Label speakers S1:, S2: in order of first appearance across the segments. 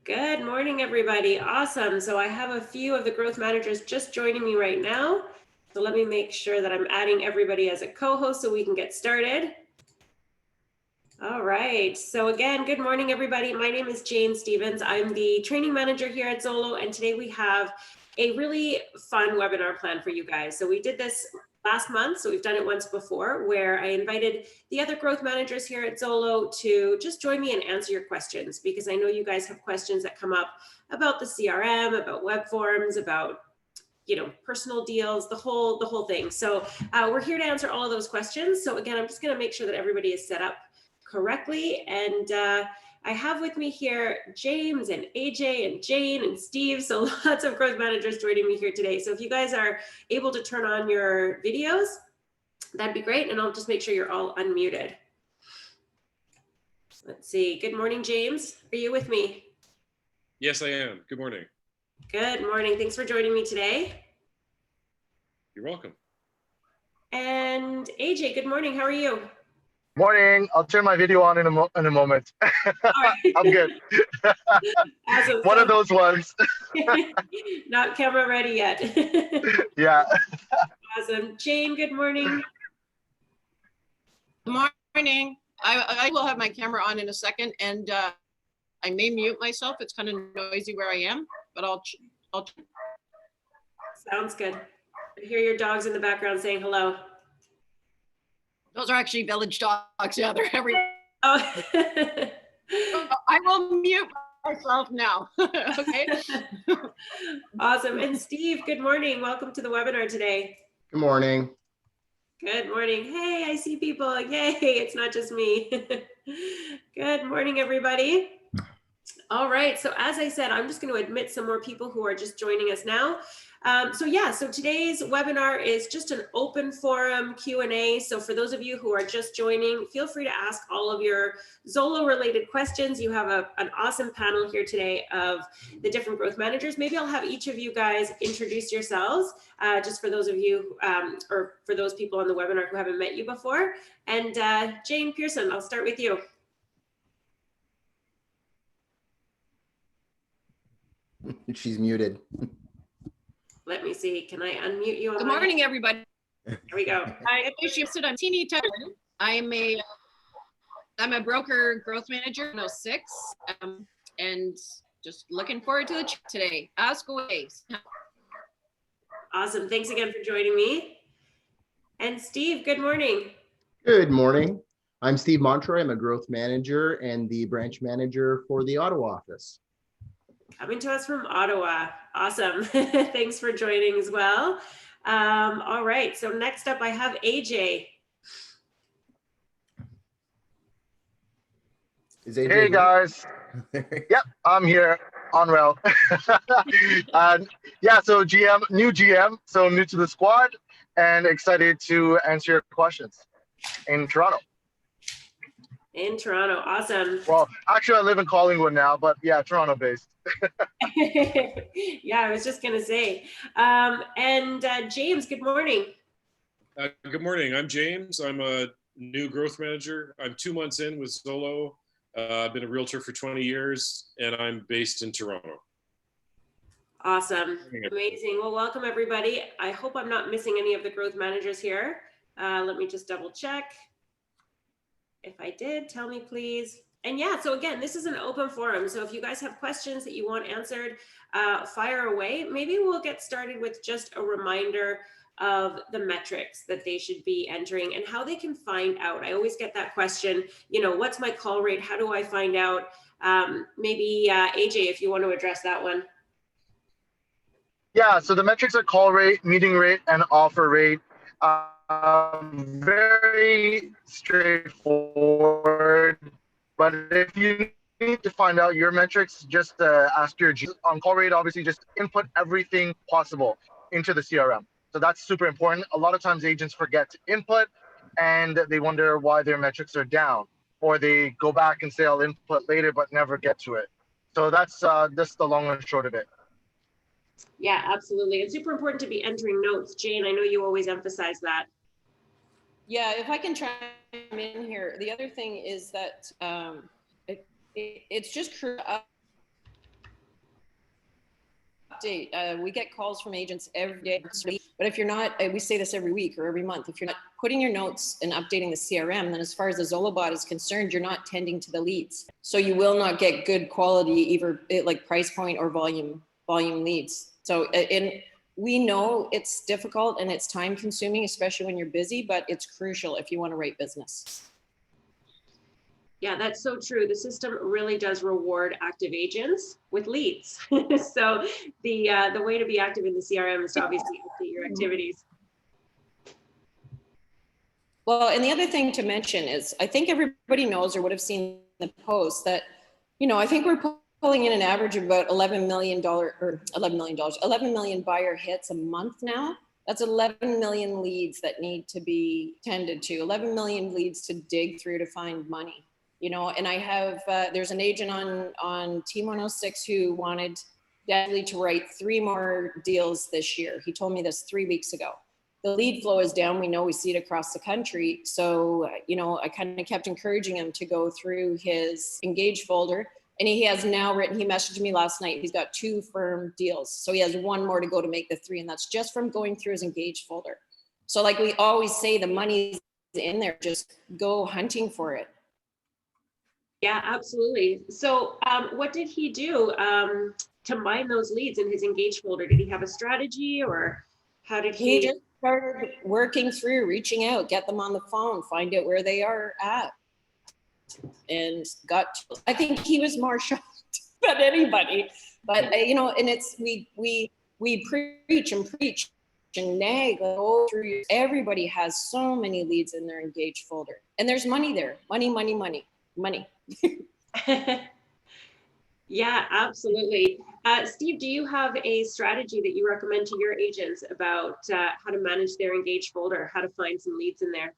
S1: Good morning, everybody. Awesome. So I have a few of the growth managers just joining me right now. So let me make sure that I'm adding everybody as a co-host so we can get started. All right. So again, good morning, everybody. My name is Jane Stevens. I'm the training manager here at Zolo, and today we have a really fun webinar plan for you guys. So we did this last month, so we've done it once before, where I invited the other growth managers here at Zolo to just join me and answer your questions, because I know you guys have questions that come up about the CRM, about web forms, about personal deals, the whole thing. So we're here to answer all of those questions. So again, I'm just going to make sure that everybody is set up correctly. And I have with me here James and AJ and Jane and Steve. So lots of growth managers joining me here today. So if you guys are able to turn on your videos, that'd be great. And I'll just make sure you're all unmuted. Let's see. Good morning, James. Are you with me?
S2: Yes, I am. Good morning.
S1: Good morning. Thanks for joining me today.
S2: You're welcome.
S1: And AJ, good morning. How are you?
S3: Morning. I'll turn my video on in a moment. I'm good.
S1: Awesome.
S3: One of those ones.
S1: Not camera ready yet.
S3: Yeah.
S1: Awesome. Jane, good morning.
S4: Good morning. I will have my camera on in a second, and I may mute myself. It's kind of noisy where I am, but I'll.
S1: Sounds good. I hear your dogs in the background saying hello.
S4: Those are actually village dogs. Yeah, they're everywhere.
S1: Oh.
S4: I will mute myself now. Okay.
S1: Awesome. And Steve, good morning. Welcome to the webinar today.
S5: Good morning.
S1: Good morning. Hey, I see people. Yay, it's not just me. Good morning, everybody. All right, so as I said, I'm just going to admit some more people who are just joining us now. So today's webinar is just an open forum Q&A. So for those of you who are just joining, feel free to ask all of your Zolo related questions. You have an awesome panel here today of the different growth managers. Maybe I'll have each of you guys introduce yourselves, just for those of you, or for those people on the webinar who haven't met you before. And Jane Pierson, I'll start with you.
S5: She's muted.
S1: Let me see. Can I unmute you?
S4: Good morning, everybody.
S1: There we go.
S4: I appreciate I'm teeny tiny. I'm a broker growth manager in 06, and just looking forward to the chat today. Ask away.
S1: Awesome. Thanks again for joining me. And Steve, good morning.
S5: Good morning. I'm Steve Montroy. I'm a growth manager and the branch manager for the Ottawa office.
S1: Coming to us from Ottawa. Awesome. Thanks for joining as well. All right. So next up, I have AJ.
S5: Is AJ
S3: Hey,
S5: here?
S3: guys. Yep, I'm here on well. And yeah, so new GM, so new to the squad and excited to answer your questions in Toronto.
S1: In Toronto. Awesome.
S3: Well, actually, I live in Collingwood now, but yeah, Toronto based.
S1: Yeah, I was just going to say. And James, good morning.
S2: Good morning. I'm James. I'm a new growth manager. I'm 2 months in with Zolo. I've been a realtor for 20 years, and I'm based in Toronto.
S1: Awesome. Amazing. Well, welcome, everybody. I hope I'm not missing any of the growth managers here. Let me just double check. If I did, tell me, please. And yeah, so again, this is an open forum. So if you guys have questions that you want answered, fire away. Maybe we'll get started with just a reminder of the metrics that they should be entering and how they can find out. I always get that question, what's my call rate? How do I find out? Maybe AJ, if you want to address that one.
S3: Yeah, so the metrics are call rate, meeting rate, and offer rate. Very straightforward, but if you need to find out your metrics, just ask your G. On call rate, obviously just input everything possible into the CRM. So that's super important. A lot of times agents forget to input and they wonder why their metrics are down, or they go back and say I'll input later but never get to it. So that's the long and short of it.
S1: Yeah, absolutely. It's super important to be entering notes. Jane, I know you always emphasize that.
S4: Yeah, if I can chime in here. The other thing is that it's just update. We get calls from agents every day. But if you're not, we say this every week or every month, if you're not putting your notes and updating the CRM, then as far as the Zolo bot is concerned, you're not tending to the leads. So you will not get good quality, either like price point or volume leads. So, and we know it's difficult and it's time consuming, especially when you're busy, but it's crucial if you want to write business.
S1: Yeah, that's so true. The system really does reward active agents with leads. So the way to be active in the CRM is to obviously update your activities.
S4: Well, and the other thing to mention is, I think everybody knows or would have seen the post that, you know, I think we're pulling in an average of about $11 million buyer hits a month now. That's 11 million leads that need to be tended to, 11 million leads to dig through to find money. You know, and I have, there's an agent on Team 106 who wanted definitely to write 3 more deals this year. He told me this 3 weeks ago. The lead flow is down. We know, we see it across the country. So, you know, I kind of kept encouraging him to go through his engaged folder. And he has now written, he messaged me last night, he's got 2 firm deals. So he has 1 more to go to make the 3. And that's just from going through his engaged folder. So like we always say, the money's in there, just go hunting for it.
S1: Yeah, absolutely. So what did he do to mine those leads in his engaged folder? Did he have a strategy, or how did
S4: He just started working through, reaching out, get them on the phone, find out where they are at. And I think he was more shocked than anybody. But you know, and it's we preach and nag all through. Everybody has so many leads in their engaged folder, and there's money there. Money.
S1: Yeah, absolutely. Steve, do you have a strategy that you recommend to your agents about how to manage their engaged folder, how to find some leads in there?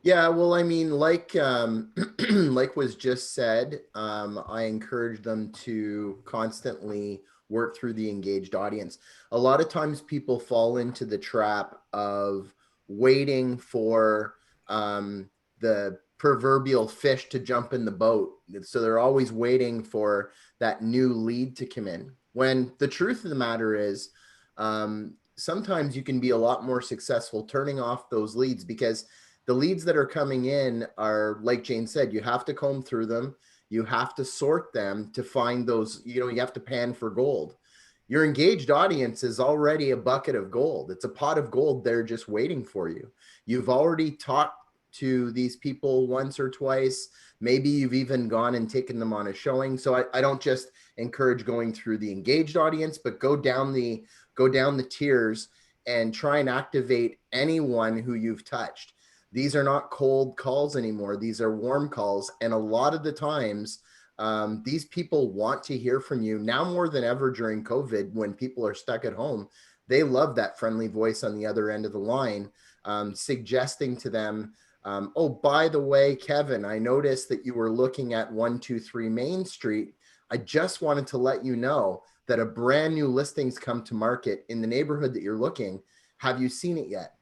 S5: Yeah, well, I mean, like like was just said, I encourage them to constantly work through the engaged audience. A lot of times people fall into the trap of waiting for the proverbial fish to jump in the boat. So they're always waiting for that new lead to come in. When the truth of the matter is, sometimes you can be a lot more successful turning off those leads, because the leads that are coming in are, like Jane said, you have to comb through them. You have to sort them to find those, you know, you have to pan for gold. Your engaged audience is already a bucket of gold. It's a pot of gold there just waiting for you. You've already talked to these people once or twice. Maybe you've even gone and taken them on a showing. So I don't just encourage going through the engaged audience, but go down the tiers and try and activate anyone who you've touched. These are not cold calls anymore. These are warm calls. And a lot of the times, these people want to hear from you now more than ever during COVID, when people are stuck at home. They love that friendly voice on the other end of the line, suggesting to them, oh, by the way, Kevin, I noticed that you were looking at 123 Main Street. I just wanted to let you know that a brand new listing's come to market in the neighborhood that you're looking. Have you seen it yet?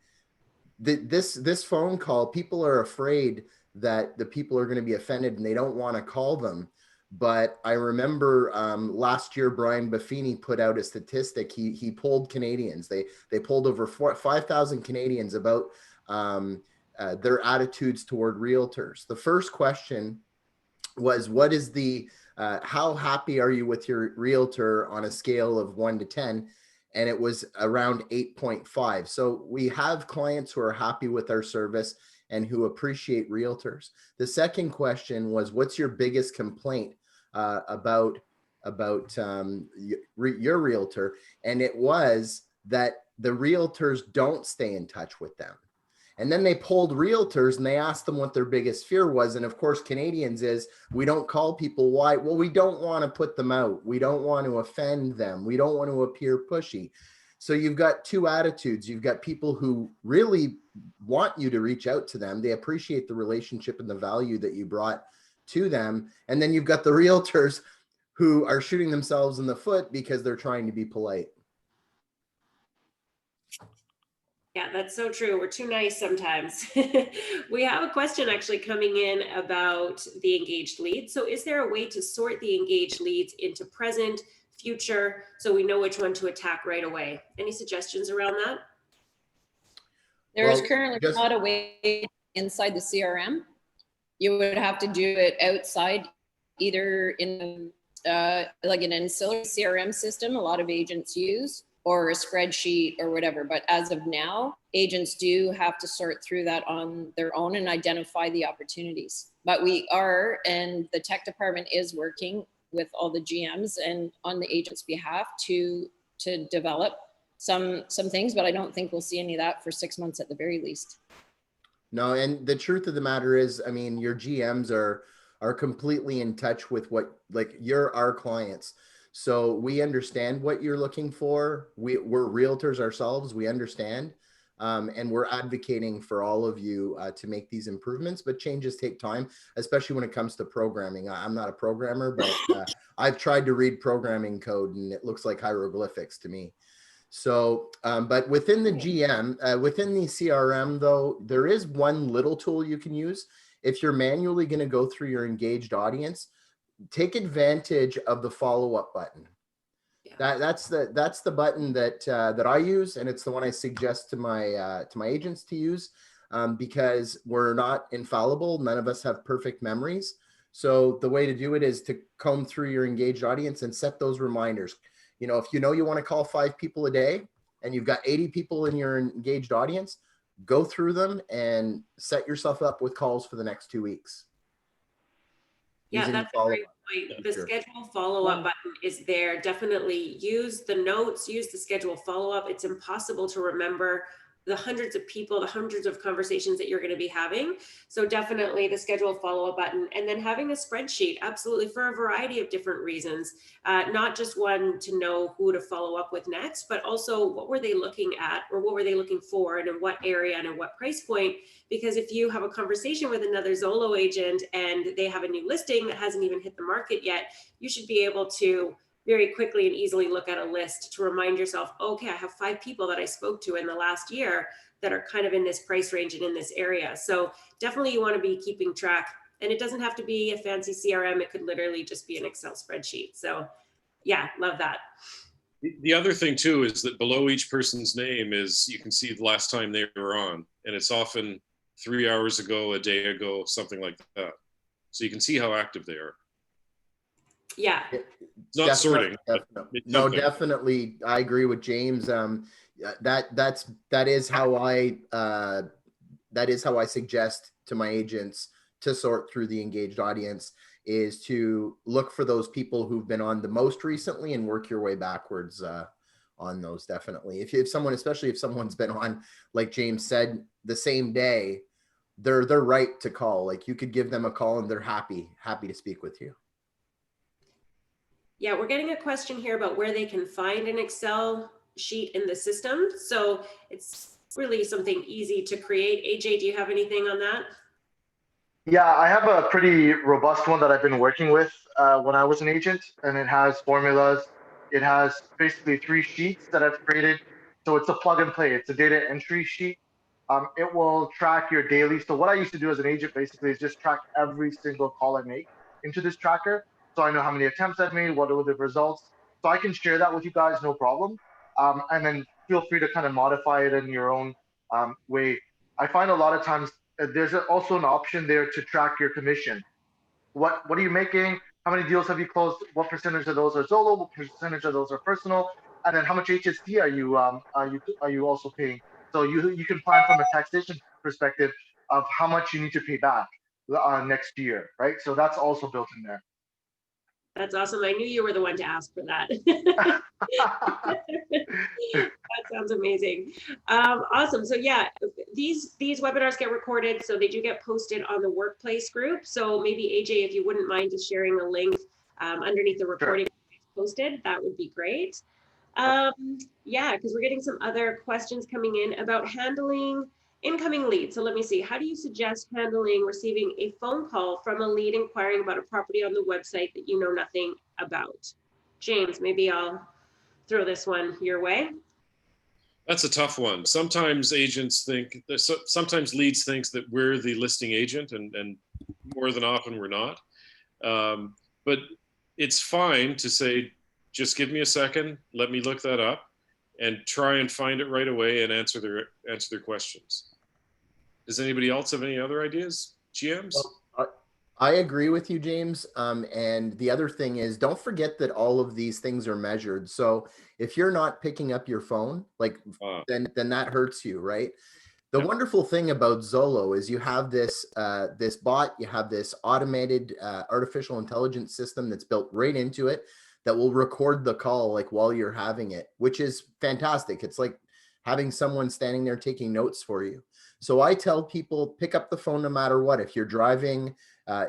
S5: This phone call, people are afraid that the people are going to be offended and they don't want to call them. But I remember last year, Brian Buffini put out a statistic. He polled Canadians. They polled over 5,000 Canadians about their attitudes toward realtors. The first question was, what is the, how happy are you with your realtor on a scale of 1 to 10? And it was around 8.5. So we have clients who are happy with our service and who appreciate realtors. The second question was, what's your biggest complaint about your realtor? And it was that the realtors don't stay in touch with them. And then they polled realtors and they asked them what their biggest fear was. And of course, Canadians is, we don't call people. Why? Well, we don't want to put them out. We don't want to offend them. We don't want to appear pushy. So you've got 2 attitudes. You've got people who really want you to reach out to them. They appreciate the relationship and the value that you brought to them. And then you've got the realtors who are shooting themselves in the foot because they're trying to be polite.
S1: Yeah, that's so true. We're too nice sometimes. We have a question actually coming in about the engaged leads. So is there a way to sort the engaged leads into present, future, so we know which one to attack right away. Any suggestions around that?
S4: There is
S5: Well,
S4: currently
S5: just-
S4: not a way inside the CRM. You would have to do it outside, either in like an ancillary CRM system a lot of agents use, or a spreadsheet or whatever. But as of now, agents do have to sort through that on their own and identify the opportunities. But we are, and the tech department is working with all the GMs and on the agent's behalf to develop some things, but I don't think we'll see any of that for 6 months at the very least.
S5: No, and the truth of the matter is, I mean, your GMs are completely in touch with what, like, you're our clients. So we understand what you're looking for. We're realtors ourselves. We understand. And we're advocating for all of you to make these improvements, but changes take time, especially when it comes to programming. I'm not a programmer, but I've tried to read programming code and it looks like hieroglyphics to me. So, but within the GM, within the CRM though, there is one little tool you can use. If you're manually going to go through your engaged audience, take advantage of the follow-up button.
S1: Yeah.
S5: That's the button that I use, and it's the one I suggest to my agents to use, because we're not infallible. None of us have perfect memories. So the way to do it is to comb through your engaged audience and set those reminders. You know, if you know you want to call 5 people a day and you've got 80 people in your engaged audience, go through them and set yourself up with calls for the next 2 weeks.
S1: Yeah,
S5: Using
S1: that's
S5: the
S1: a great
S5: follow-up.
S1: point. The
S5: Sure.
S1: schedule follow-up button is there. Definitely use the notes, use the schedule follow-up. It's impossible to remember the hundreds of people, the hundreds of conversations that you're going to be having. So definitely the schedule follow-up button, and then having a spreadsheet, absolutely, for a variety of different reasons. Not just one to know who to follow up with next, but also what were they looking at, or what were they looking for, and in what area and at what price point. Because if you have a conversation with another Zolo agent and they have a new listing that hasn't even hit the market yet, you should be able to very quickly and easily look at a list to remind yourself, okay, I have 5 people that I spoke to in the last year that are kind of in this price range and in this area. So definitely you want to be keeping track, and it doesn't have to be a fancy CRM. It could literally just be an Excel spreadsheet. So yeah, love that.
S2: The other thing too is that below each person's name is, you can see the last time they were on, and it's often 3 hours ago, a day ago, something like that. So you can see how active they are.
S1: Yeah.
S2: It's not sorting.
S5: Definitely. No, definitely. I agree with James. That is how I suggest to my agents to sort through the engaged audience, is to look for those people who've been on the most recently and work your way backwards on those. Definitely. If someone, especially if someone's been on, like James said, the same day, they're right to call. Like, you could give them a call and they're happy to speak with you.
S1: Yeah, we're getting a question here about where they can find an Excel sheet in the system. So it's really something easy to create. AJ, do you have anything on that?
S3: Yeah, I have a pretty robust one that I've been working with when I was an agent, and it has formulas. It has basically 3 sheets that I've created. So it's a plug and play. It's a data entry sheet. It will track your daily. So what I used to do as an agent basically is just track every single call I make into this tracker. So I know how many attempts I've made, what are the results. So I can share that with you guys, no problem. And then feel free to kind of modify it in your own way. I find a lot of times there's also an option there to track your commission. What are you making? How many deals have you closed? What percentage of those are Zolo? What percentage of those are personal? And then how much HST are you also paying? So you can plan from a taxation perspective of how much you need to pay back next year, right? So that's also built in there.
S1: That's awesome. I knew you were the one to ask for that. That sounds amazing. Awesome. So yeah, these webinars get recorded, so they do get posted on the workplace group. So maybe AJ, if you wouldn't mind just sharing a link underneath the recording posted, that would be great. Yeah, because we're getting some other questions coming in about handling incoming leads. So let me see. How do you suggest handling receiving a phone call from a lead inquiring about a property on the website that you know nothing about? James, maybe I'll throw this one your way.
S2: That's a tough one. Sometimes agents think, sometimes leads thinks that we're the listing agent, and more than often we're not. But it's fine to say, Just give me a second. Let me look that up and try and find it right away and answer their questions. Does anybody else have any other ideas? GMs?
S5: I agree with you, James. And the other thing is, don't forget that all of these things are measured. So if you're not picking up your phone, like then that hurts you, right? The wonderful thing about Zolo is you have this this bot, you have this automated artificial intelligence system that's built right into it that will record the call like while you're having it, which is fantastic. It's like having someone standing there taking notes for you. So I tell people, pick up the phone no matter what. If you're driving,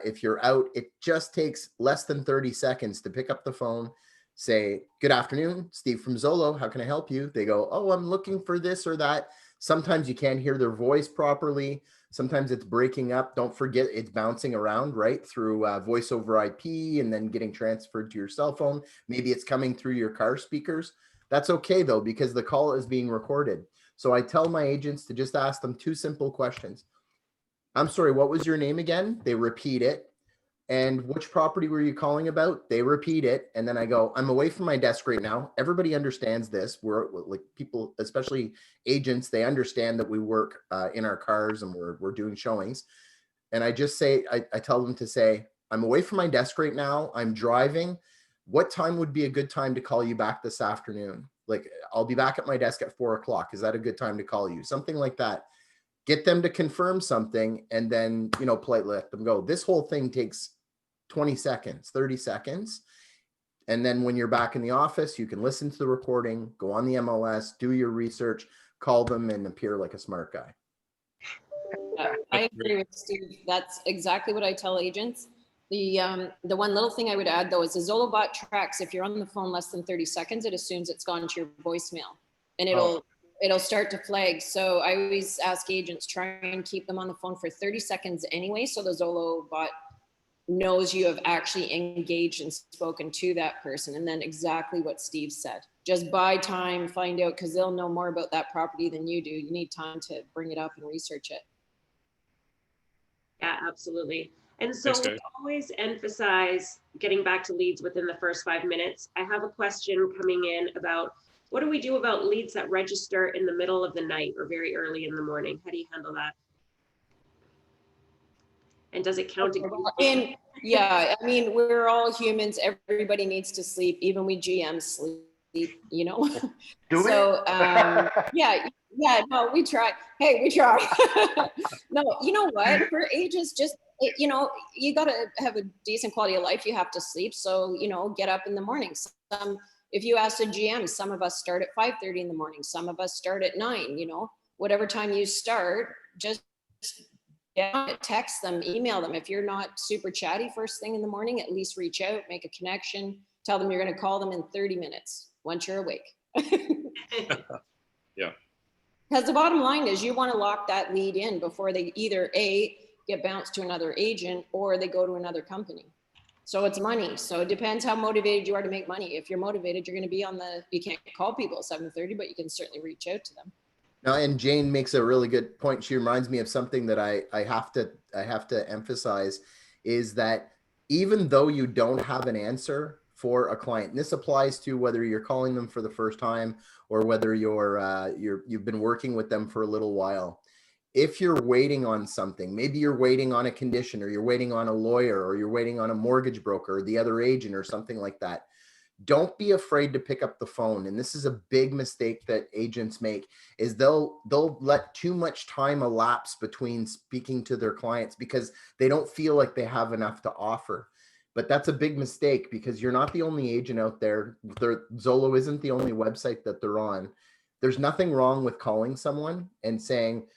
S5: if you're out, it just takes less than 30 seconds to pick up the phone, say, good afternoon, Steve from Zolo, how can I help you? They go, oh, I'm looking for this or that. Sometimes you can't hear their voice properly. Sometimes it's breaking up. Don't forget it's bouncing around, right? Through voice over IP and then getting transferred to your cell phone. Maybe it's coming through your car speakers. That's okay though, because the call is being recorded. So I tell my agents to just ask them 2 simple questions. I'm sorry, what was your name again? They repeat it. And which property were you calling about? They repeat it. And then I go, I'm away from my desk right now. Everybody understands this. We're like people, especially agents, they understand that we work in our cars and we're doing showings. And I just say, I tell them to say, I'm away from my desk right now. I'm driving. What time would be a good time to call you back this afternoon? Like, I'll be back at my desk at 4 o'clock. Is that a good time to call you? Something like that. Get them to confirm something and then, you know, politely let them go. This whole thing takes 20 seconds, 30 seconds. And then when you're back in the office, you can listen to the recording, go on the MLS, do your research, call them and appear like a smart guy.
S4: I agree with Steve. That's exactly what I tell agents. The one little thing I would add though is the Zolo bot tracks, if you're on the phone less than 30 seconds, it assumes it's gone to your voicemail and it'll start to flag. So I always ask agents, try and keep them on the phone for 30 seconds anyway. So the Zolo bot knows you have actually engaged and spoken to that person. And then exactly what Steve said, just buy time, find out, because they'll know more about that property than you do. You need time to bring it up and research it.
S1: Yeah, absolutely. And so we always emphasize getting back to leads within the first 5 minutes. I have a question coming in about what do we do about leads that register in the middle of the night or very early in the morning? How do you handle that? And does it count?
S4: And yeah, I mean, we're all humans. Everybody needs to sleep. Even we GMs sleep, you know? So, yeah, no, we try. Hey, we try. No, you know what? For agents, just, you know, you got to have a decent quality of life. You have to sleep. So, you know, get up in the morning. If you ask a GM, some of us start at 5:30 in the morning. Some of us start at 9, you know, whatever time you start, just text them, email them. If you're not super chatty first thing in the morning, at least reach out, make a connection, tell them you're going to call them in 30 minutes once you're awake.
S2: Yeah.
S4: Because the bottom line is you want to lock that lead in before they either get bounced to another agent or they go to another company. So it's money. So it depends how motivated you are to make money. If you're motivated, you're going to be you can't call people at 7:30, but you can certainly reach out to them.
S5: Now, and Jane makes a really good point. She reminds me of something that I have to emphasize is that even though you don't have an answer for a client, and this applies to whether you're calling them for the first time or whether you've been working with them for a little while. If you're waiting on something, maybe you're waiting on a condition or you're waiting on a lawyer or you're waiting on a mortgage broker or the other agent or something like that, don't be afraid to pick up the phone. And this is a big mistake that agents make is they'll let too much time elapse between speaking to their clients because they don't feel like they have enough to offer. But that's a big mistake because you're not the only agent out there. Zolo isn't the only website that they're on. There's nothing wrong with calling someone and saying,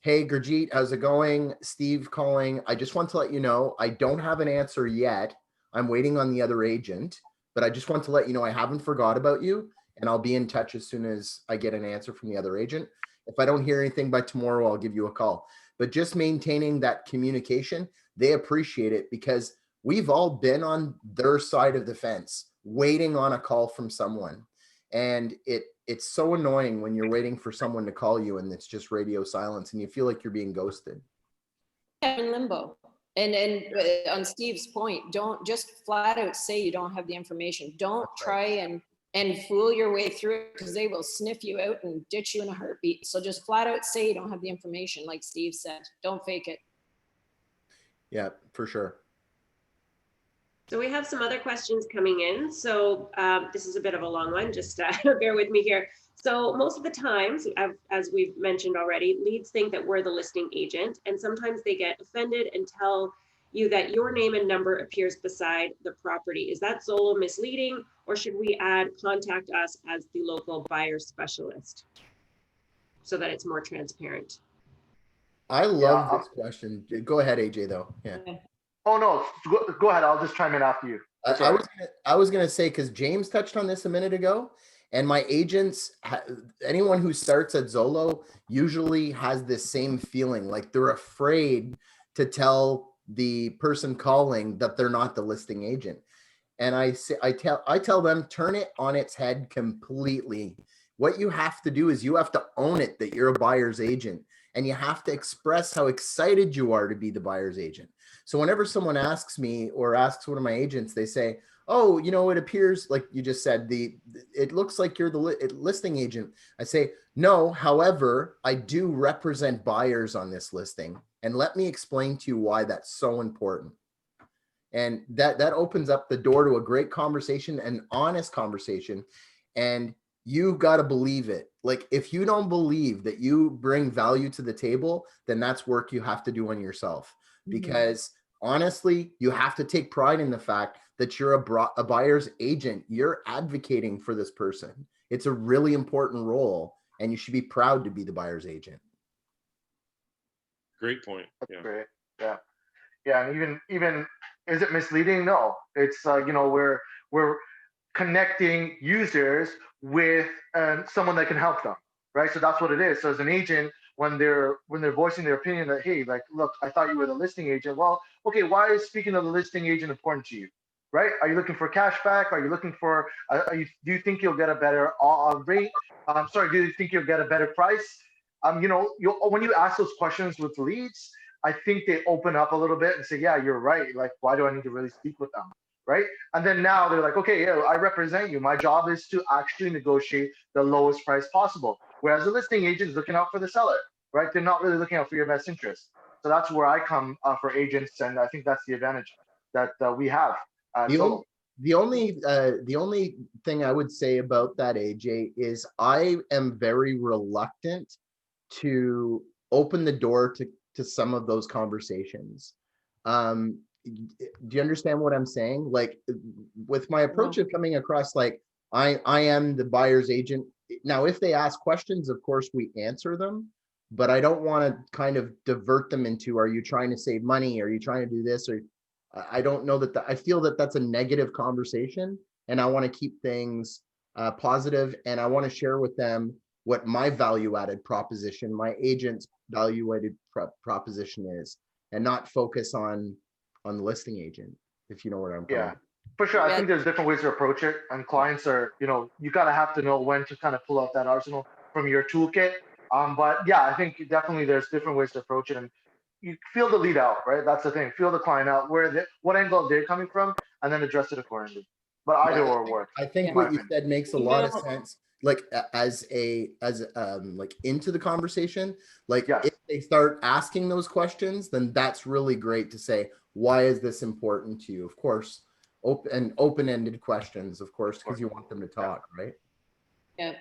S5: hey, Gurjeet, how's it going? Steve calling. I just want to let you know, I don't have an answer yet. I'm waiting on the other agent, but I just want to let you know, I haven't forgot about you and I'll be in touch as soon as I get an answer from the other agent. If I don't hear anything by tomorrow, I'll give you a call. But just maintaining that communication, they appreciate it because we've all been on their side of the fence, waiting on a call from someone. And it's so annoying when you're waiting for someone to call you and it's just radio silence and you feel like you're being ghosted.
S4: In limbo. And on Steve's point, don't just flat out say you don't have the information. Don't try and fool your way through it, because they will sniff you out and ditch you in a heartbeat. So just flat out say you don't have the information, like Steve said. Don't fake it.
S5: Yeah, for sure.
S1: So we have some other questions coming in. So this is a bit of a long one, just bear with me here. So most of the times, as we've mentioned already, leads think that we're the listing agent, and sometimes they get offended and tell you that your name and number appears beside the property. Is that Zolo misleading, or should we add contact us as the local buyer specialist so that it's more transparent?
S5: I love this question. Go ahead, AJ, though. Yeah.
S3: Oh no, go ahead. I'll just chime in after you.
S5: I was gonna say, because James touched on this a minute ago, and my agents, anyone who starts at Zolo usually has this same feeling, like they're afraid to tell the person calling that they're not the listing agent. And I tell them, turn it on its head completely. What you have to do is you have to own it that you're a buyer's agent, and you have to express how excited you are to be the buyer's agent. So whenever someone asks me or asks one of my agents, they say, oh, you know, it appears like you just said, it looks like you're the listing agent. I say, no, however, I do represent buyers on this listing. And let me explain to you why that's so important. And that opens up the door to a great conversation, an honest conversation. And you've got to believe it. Like, if you don't believe that you bring value to the table, then that's work you have to do on yourself. Because honestly, you have to take pride in the fact that you're a buyer's agent. You're advocating for this person. It's a really important role, and you should be proud to be the buyer's agent.
S2: Great point.
S3: That's
S2: Yeah.
S3: great. Yeah. Yeah. And even is it misleading? No, it's, you know, we're connecting users with someone that can help them, right? So that's what it is. So as an agent, when they're voicing their opinion that, hey, like, look, I thought you were the listing agent. Well, okay, why is speaking of the listing agent important to you, right? Are you looking for cash back? Are you looking for? Do you think you'll get a better rate? Do you think you'll get a better price? You know, when you ask those questions with leads, I think they open up a little bit and say, yeah, you're right. Like, why do I need to really speak with them? Right. And then now they're like, okay, yeah, I represent you. My job is to actually negotiate the lowest price possible. Whereas the listing agent is looking out for the seller, right? They're not really looking out for your best interest. So that's where I come for agents. And I think that's the advantage that we have.
S5: The only thing I would say about that, AJ, is I am very reluctant to open the door to some of those conversations. Do you understand what I'm saying? Like, with my approach of coming across like I am the buyer's agent. Now, if they ask questions, of course we answer them, but I don't want to kind of divert them into, are you trying to save money? Are you trying to do this? Or I don't know that I feel that that's a negative conversation, and I want to keep things positive, and I want to share with them what my value added proposition, my agent's value added proposition is, and not focus on the listing agent, if you know what I'm
S3: Yeah, for sure. I think there's different ways to approach it, and clients are, you know, you gotta have to know when to kind of pull out that arsenal from your toolkit. But yeah, I think definitely there's different ways to approach it, and you feel the lead out, right? That's the thing. Feel the client out, what angle they're coming from, and then address it accordingly. But either or work.
S5: I think what you said makes a lot of sense. Like, as like into the conversation, like if they start asking those questions, then that's really great to say, why is this important to you? Of course, open-ended questions, of course, because you want them to talk, right?
S4: Yeah,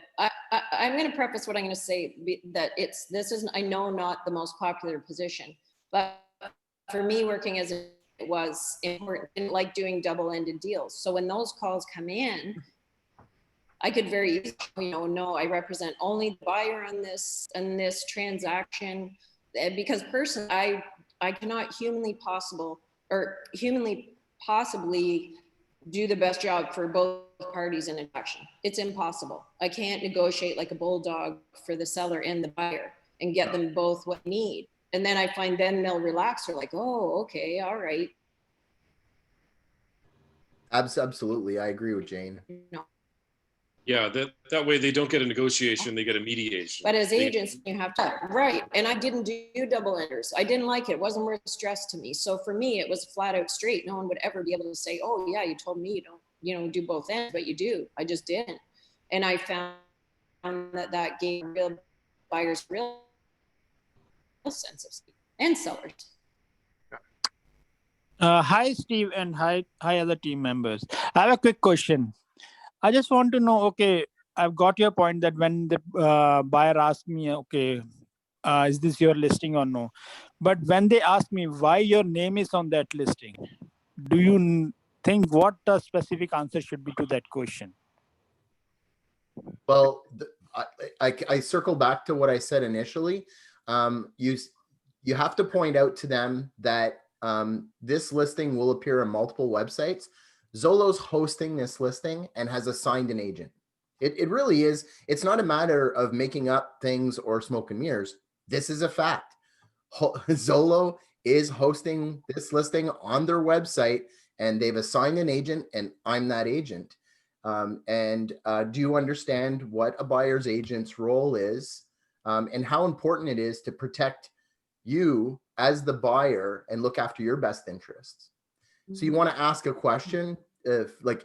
S4: I'm going to preface what I'm going to say that this isn't, I know, not the most popular position, but for me, working as it was important, I didn't like doing double-ended deals. So when those calls come in, I could very easily, you know, no, I represent only the buyer on this transaction, because personally, I cannot humanly possibly do the best job for both parties in a transaction. It's impossible. I can't negotiate like a bulldog for the seller and the buyer and get them both what they need. And then I find then they'll relax. They're like, oh, okay, all right.
S5: Absolutely, I agree with Jane.
S4: No.
S2: Yeah, that way they don't get a negotiation, they get a mediation.
S4: But as agents, you have to, right. And I didn't do double enders. I didn't like it. It wasn't worth stress to me. So for me, it was flat out straight. No one would ever be able to say, oh yeah, you told me you don't do both ends, but you do. I just didn't. And I found that gave real buyers real sense of speed and sellers.
S6: Hi, Steve, and hi, other team members. I have a quick question. I just want to know, okay, I've got your point that when the buyer asks me, okay, is this your listing or no? But when they ask me why your name is on that listing, do you think what the specific answer should be to that question?
S5: Well, I circle back to what I said initially. You have to point out to them that this listing will appear on multiple websites. Zolo's hosting this listing and has assigned an agent. It really is. It's not a matter of making up things or smoke and mirrors. This is a fact. Zolo is hosting this listing on their website, and they've assigned an agent, and I'm that agent. Do you understand what a buyer's agent's role is, and how important it is to protect you as the buyer and look after your best interests? So you want to ask a question,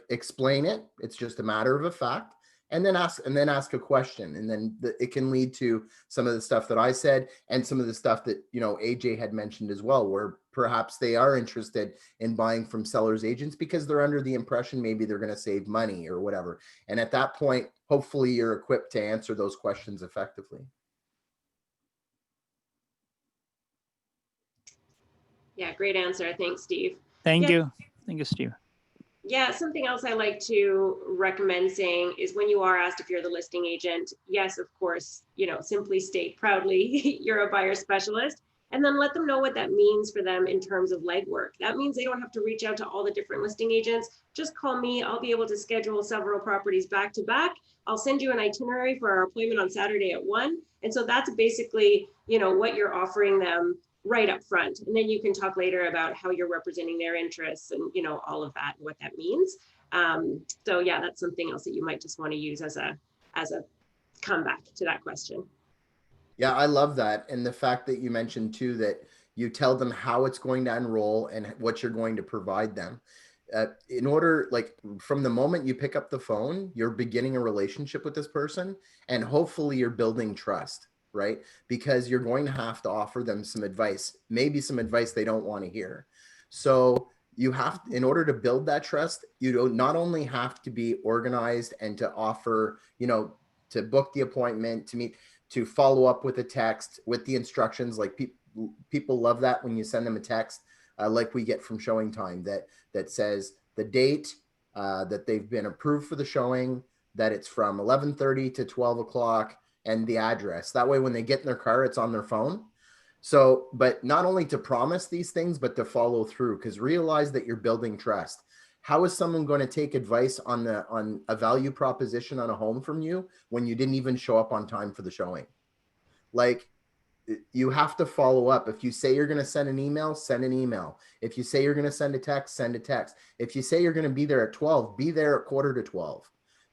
S5: explain it. It's just a matter of a fact, and then ask a question, and then it can lead to some of the stuff that I said and some of the stuff that AJ had mentioned as well, where perhaps they are interested in buying from sellers agents because they're under the impression maybe they're going to save money or whatever. And at that point, hopefully you're equipped to answer those questions effectively.
S1: Yeah, great answer. Thanks, Steve.
S6: Thank
S1: Yeah.
S6: you. Thank you, Steve.
S1: Yeah, something else I like to recommend saying is when you are asked if you're the listing agent, yes, of course, simply state proudly you're a buyer specialist, and then let them know what that means for them in terms of legwork. That means they don't have to reach out to all the different listing agents. Just call me. I'll be able to schedule several properties back to back. I'll send you an itinerary for our appointment on Saturday at 1. And so that's basically, what you're offering them right up front. And then you can talk later about how you're representing their interests and, all of that, and what that means. So yeah, that's something else that you might just want to use as a comeback to that question.
S5: Yeah, I love that. And the fact that you mentioned too, that you tell them how it's going to enroll and what you're going to provide them. In order, from the moment you pick up the phone, you're beginning a relationship with this person, and hopefully you're building trust, right? Because you're going to have to offer them some advice, maybe some advice they don't want to hear. So you have, in order to build that trust, you don't not only have to be organized and to offer, to book the appointment, to meet, to follow up with a text with the instructions. Like people love that when you send them a text, like we get from Showing Time, that says the date that they've been approved for the showing, that it's from 11:30 to 12 o'clock, and the address. That way, when they get in their car, it's on their phone. So, but not only to promise these things, but to follow through, because realize that you're building trust. How is someone going to take advice on a value proposition on a home from you when you didn't even show up on time for the showing? You have to follow up. If you say you're going to send an email, send an email. If you say you're going to send a text, send a text. If you say you're going to be there at 12, be there at 11:45.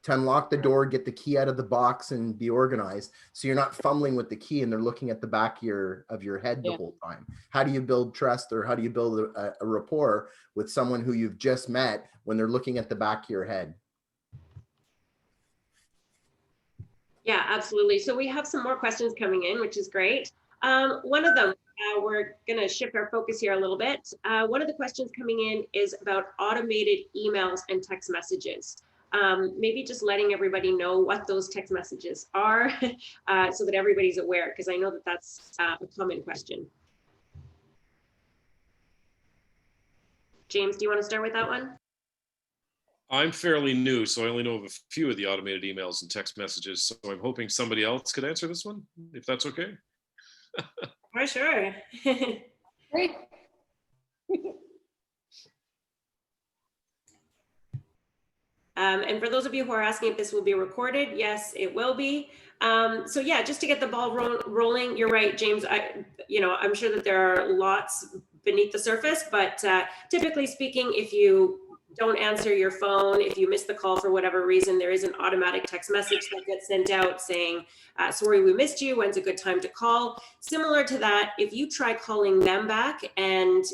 S5: To unlock the door, get the key out of the box, and be organized, so you're not fumbling with the key and they're looking at the back of your head the whole time. How do you build trust, or how do you build a rapport with someone who you've just met when they're looking at the back of your head?
S1: Yeah, absolutely. So we have some more questions coming in, which is great. One of them, we're going to shift our focus here a little bit. One of the questions coming in is about automated emails and text messages. Maybe just letting everybody know what those text messages are so that everybody's aware, because I know that that's a common question. James, do you want to start with that one?
S2: I'm fairly new, so I only know of a few of the automated emails and text messages. So I'm hoping somebody else could answer this one, if that's okay.
S1: For sure.
S4: Great.
S1: And for those of you who are asking if this will be recorded, yes, it will be. So yeah, just to get the ball rolling, you're right, James. I'm sure that there are lots beneath the surface, but typically speaking, if you don't answer your phone. If you miss the call for whatever reason, there is an automatic text message that gets sent out saying, sorry, we missed you. When's a good time to call? Similar to that, if you try calling them back and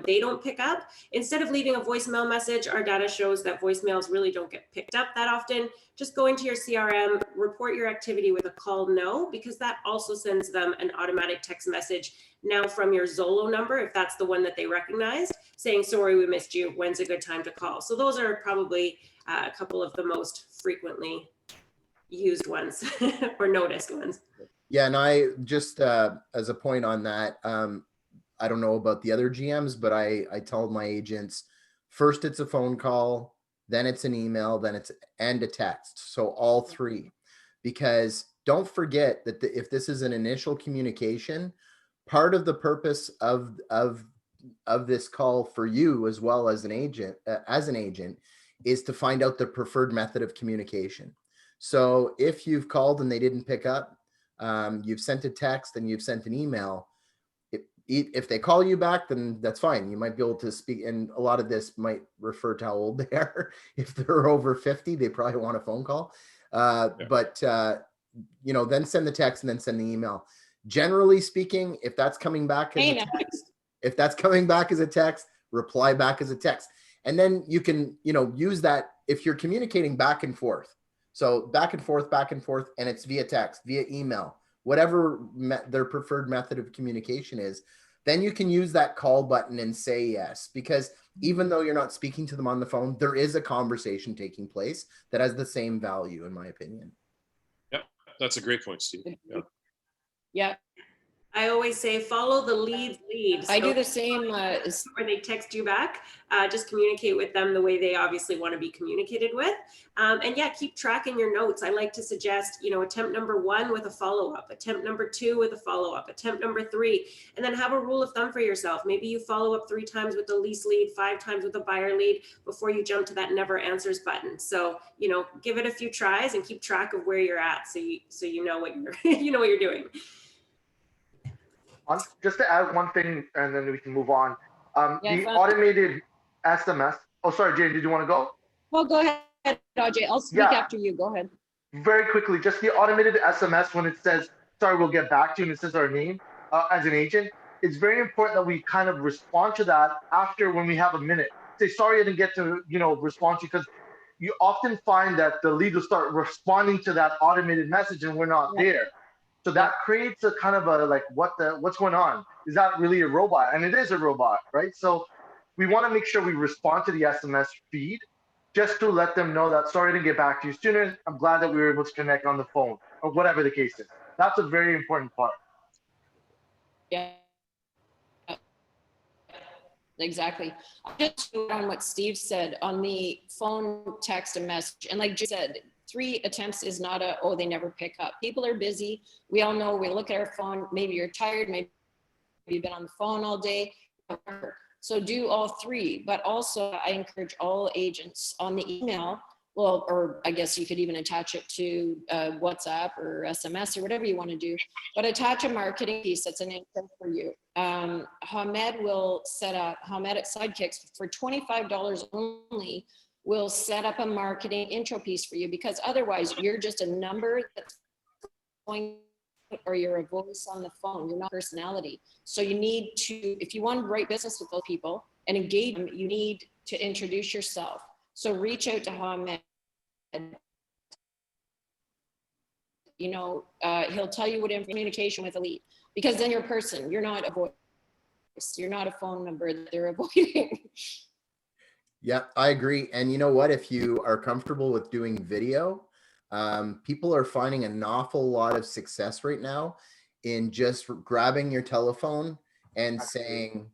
S1: they don't pick up, instead of leaving a voicemail message, our data shows that voicemails really don't get picked up that often. Just go into your CRM, report your activity with a call no, because that also sends them an automatic text message now from your Zolo number, if that's the one that they recognized, saying, sorry, we missed you. When's a good time to call? So those are probably a couple of the most frequently used ones or noticed ones.
S5: Yeah, and I just as a point on that, I don't know about the other GMs, but I tell my agents, first it's a phone call, then it's an email, then it's and a text. So all three, because don't forget that if this is an initial communication, part of the purpose of this call for you as well as an agent, is to find out the preferred method of communication. So if you've called and they didn't pick up, you've sent a text and you've sent an email. If they call you back, then that's fine. You might be able to speak. And a lot of this might refer to how old they are. If they're over 50, they probably want a phone call. But then send the text and then send the email. Generally speaking, if that's coming back as a text, reply back as a text. And then you can, use that if you're communicating back and forth. So back and forth, and it's via text, via email, whatever their preferred method of communication is, then you can use that call button and say yes, because even though you're not speaking to them on the phone, there is a conversation taking place that has the same value, in my opinion.
S2: Yeah, that's a great point, Steve.
S4: Yeah.
S1: I always say follow the lead.
S4: I do the same.
S1: Where they text you back, just communicate with them the way they obviously want to be communicated with. And yeah, keep track in your notes. I like to suggest, attempt number 1 with a follow-up, attempt number 2 with a follow-up, attempt number 3, and then have a rule of thumb for yourself. Maybe you follow up 3 times with the lease lead, 5 times with the buyer lead before you jump to that never answers button. So, give it a few tries and keep track of where you're at. So you know what you're, what you're doing.
S3: Just to add one thing, and then we can move on. The
S4: fine.
S3: automated SMS. Oh, sorry, Jane, did you want to go?
S4: Well, go ahead, Ajay. I'll speak after you. Go ahead.
S3: Very quickly, just the automated SMS when it says, sorry, we'll get back to you, and it says our name as an agent. It's very important that we kind of respond to that after when we have a minute. Say, sorry, I didn't get to, respond to you, because you often find that the lead will start responding to that automated message and we're not there. So that creates a kind of a what's going on? Is that really a robot? And it is a robot, right? So we want to make sure we respond to the SMS feed just to let them know that, sorry I didn't get back to you sooner. I'm glad that we were able to connect on the phone or whatever the case is. That's a very important part.
S4: Yeah. Exactly. Just on what Steve said on the phone, text, and message, and like you said, 3 attempts is not they never pick up. People are busy. We all know, we look at our phone, maybe you're tired, maybe you've been on the phone all day. So do all 3, but also I encourage all agents on the email, or I guess you could even attach it to WhatsApp or SMS or whatever you want to do, but attach a marketing piece that's an income for you. Hamed will set up, Hamed at Sidekicks for $25 only, will set up a marketing intro piece for you, because otherwise you're just a number that's going, or you're a voice on the phone, you're not a personality. So you need to, if you want to write business with those people and engage them, you need to introduce yourself. So reach out to Hamed. He'll tell you what communication with a lead, because then you're a person, you're not a voice, you're not a phone number that they're avoiding.
S5: Yeah, I agree. And you know what? If you are comfortable with doing video, people are finding an awful lot of success right now in just grabbing your telephone and saying,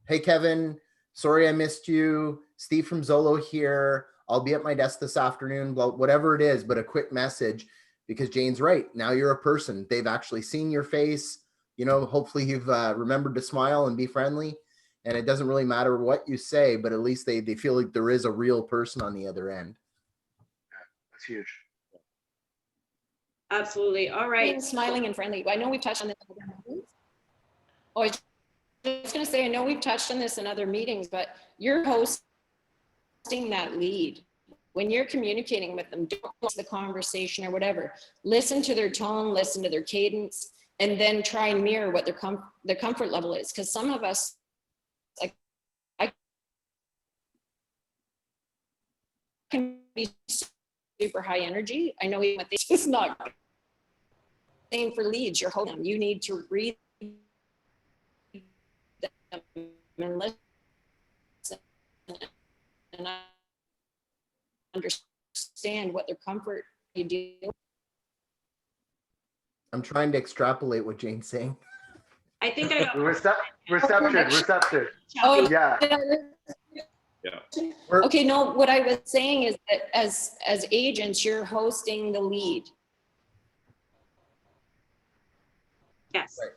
S5: hey, Kevin, sorry I missed you. Steve from Zolo here. I'll be at my desk this afternoon, whatever it is, but a quick message, because Jane's right. Now you're a person. They've actually seen your face. Hopefully you've remembered to smile and be friendly. And it doesn't really matter what you say, but at least they feel like there is a real person on the other end.
S3: That's huge.
S1: Absolutely. All right.
S4: Being smiling and friendly. I know we've touched on this in other meetings. I was just going to say, I know we've touched on this in other meetings, but your host hosting that lead, when you're communicating with them, don't lose the conversation or whatever. Listen to their tone, listen to their cadence, and then try and mirror what their comfort level is. Because some of us, like, I can be super high energy. I know even with this, it's not. Same for leads. You're holding them. You need to read them and listen and understand what their comfort you do.
S5: I'm trying to extrapolate what Jane's saying.
S1: I think I got
S3: Receptive.
S4: Oh,
S3: Yeah.
S2: Yeah.
S4: okay. No, what I was saying is that as agents, you're hosting the lead.
S1: yes.
S5: Right.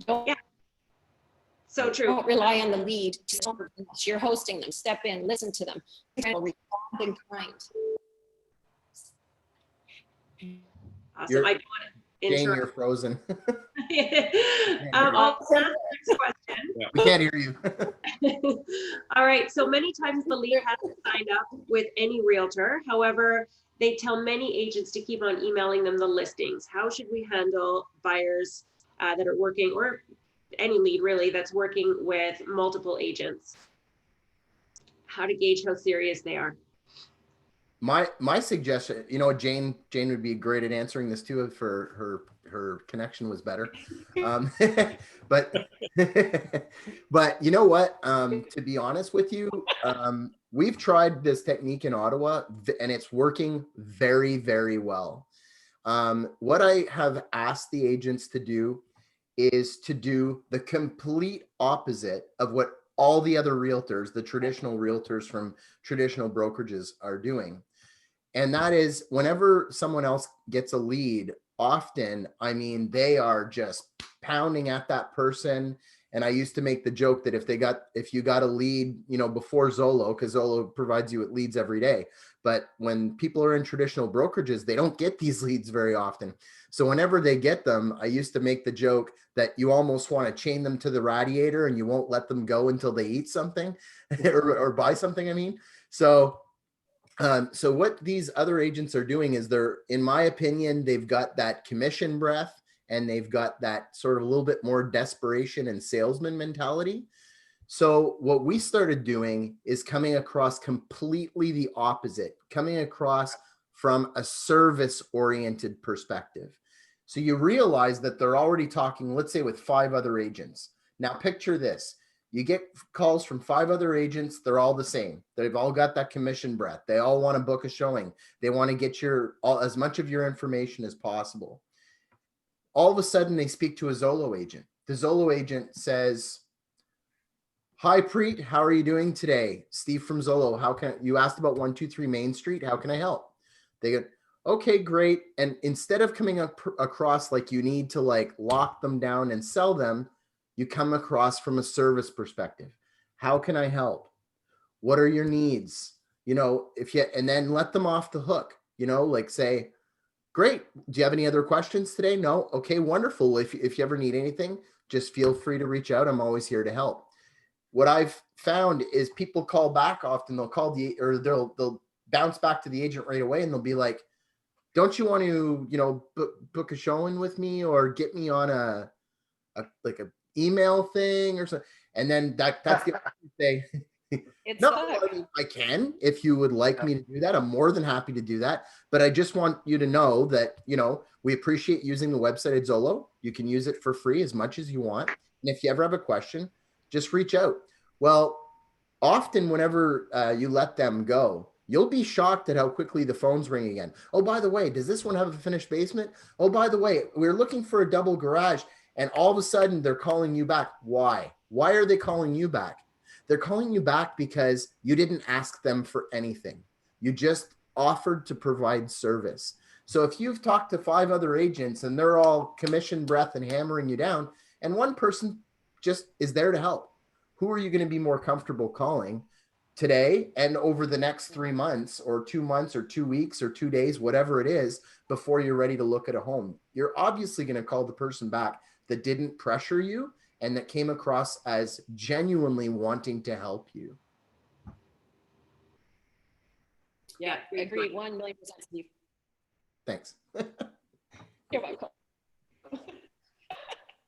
S4: Don't,
S1: Yeah. So true.
S4: don't rely on the lead. You're hosting them. Step in, listen to them, respond in kind.
S1: Awesome.
S5: You're-
S1: I don't want to
S5: Jane,
S1: interrupt.
S5: you're frozen.
S1: I'll ask the next question.
S5: We can't hear you.
S1: All right. So many times the lead hasn't signed up with any realtor. However, they tell many agents to keep on emailing them the listings. How should we handle buyers that are working, or any lead really that's working with multiple agents? How to gauge how serious they are.
S5: My suggestion, you know, Jane would be great at answering this too if her connection was better. But but you know what? To be honest with you, we've tried this technique in Ottawa and it's working very, very well. What I have asked the agents to do is to do the complete opposite of what all the other realtors, the traditional realtors from traditional brokerages are doing. And that is whenever someone else gets a lead, often, I mean, they are just pounding at that person. And I used to make the joke that if you got a lead, you know, before Zolo, because Zolo provides you with leads every day. But when people are in traditional brokerages, they don't get these leads very often. So whenever they get them, I used to make the joke that you almost want to chain them to the radiator and you won't let them go until they eat something or buy something. I mean, so what these other agents are doing is in my opinion, they've got that commission breath and they've got that sort of a little bit more desperation and salesman mentality. So what we started doing is coming across completely the opposite, coming across from a service-oriented perspective. So you realize that they're already talking, let's say, with 5 other agents. Now picture this. You get calls from 5 other agents. They're all the same. They've all got that commission breath. They all want to book a showing. They want to get as much of your information as possible. All of a sudden, they speak to a Zolo agent. The Zolo agent says, "Hi, Preet. How are you doing today? Steve from Zolo. You asked about 123 Main Street. How can I help?" They go, "Okay, great." And instead of coming across like you need to like lock them down and sell them, you come across from a service perspective. How can I help? What are your needs? You know, and then let them off the hook, you know, like say, "Great. Do you have any other questions today?" "No." "Okay, wonderful. If you ever need anything, just feel free to reach out. I'm always here to help." What I've found is people call back often. They'll call they'll bounce back to the agent right away and they'll be like, "Don't you want to, you know, book a showing with me or get me on a email thing or something?" And then that's the say, "No, I can. If you would like me to do that, I'm more than happy to do that. But I just want you to know that, you know, we appreciate using the website at Zolo. You can use it for free as much as you want. And if you ever have a question, just reach out." Well, often whenever you let them go, you'll be shocked at how quickly the phones ring again. "Oh, by the way, does this one have a finished basement? Oh, by the way, we're looking for a double garage." And all of a sudden they're calling you back. Why? Why are they calling you back? They're calling you back because you didn't ask them for anything. You just offered to provide service. So if you've talked to 5 other agents and they're all commission breath and hammering you down, and one person just is there to help, who are you going to be more comfortable calling today and over the next 3 months or 2 months or 2 weeks or 2 days, whatever it is, before you're ready to look at a home? You're obviously going to call the person back that didn't pressure you and that came across as genuinely wanting to help you.
S4: Yeah,
S1: Yeah,
S4: agreed, 1,000,000%, Steve.
S5: Thanks.
S4: You're welcome.